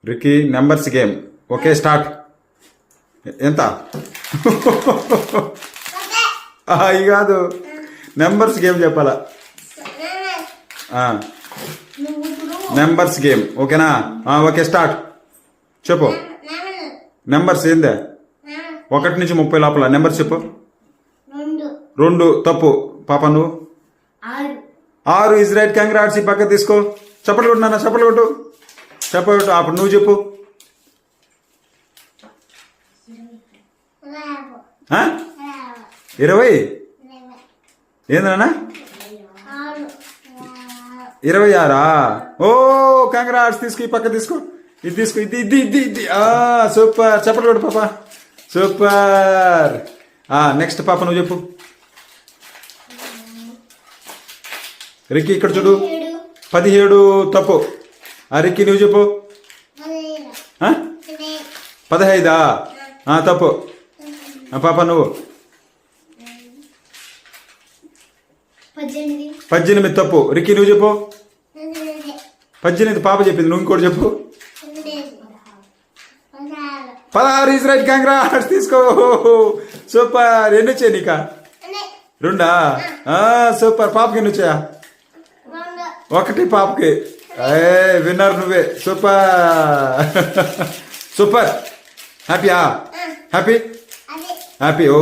Ricky numbers game. Okay start. ఎంత? అవి కాదు, నెంబర్స్ గేమ్ చెప్పాలా. నెంబర్స్ గేమ్ ఓకేనా. Okay start. చెప్పు నెంబర్స్ ఏందే. 1 నుంచి 30 లోపల నెంబర్స్ చెప్పు. 2 తప్పు పాప. నువ్వు 6 ఇస్ రైట్. కంగ్రాట్స్. ఈ పక్క తీసుకో. చప్పట్లు కొట్టు నాన్న, చప్పట్లు కొట్టు, చప్పట్లు కొట్టు. అప్పుడు నువ్వు చెప్పు. 20 ఏందన్నా 26. ఓ కంగ్రాట్స్. తీసుకో, ఈ పక్క తీసుకో, ఇది తీసుకో, ఇది ఇది ఇది ఇది. సూపర్. చప్పట్లు కొట్టు పాప. సూపర్. నెక్స్ట్ పాప నువ్వు చెప్పు. రిక్కీ ఇక్కడ చూడు. 17 తప్పు. రిక్కీ నువ్వు చెప్పు. 15 తప్పు. పాప నువ్వు 18 తప్పు. రిక్కీ నువ్వు చెప్పు. 18 పాప చెప్పింది, నువ్వు ఇంకోటి చెప్పు. 16 ఈజ్ రైట్. కంగ్రాట్స్. తీసుకో. సూపర్. ఎన్ని వచ్చాయి నీకా? 2. సూపర్. పాపకి ఎన్ని వచ్చాయా? 1 పాపకి. విన్నర్ నువ్వే. సూపర్. సూపర్. హ్యాపీయా? Happy happy. ఓ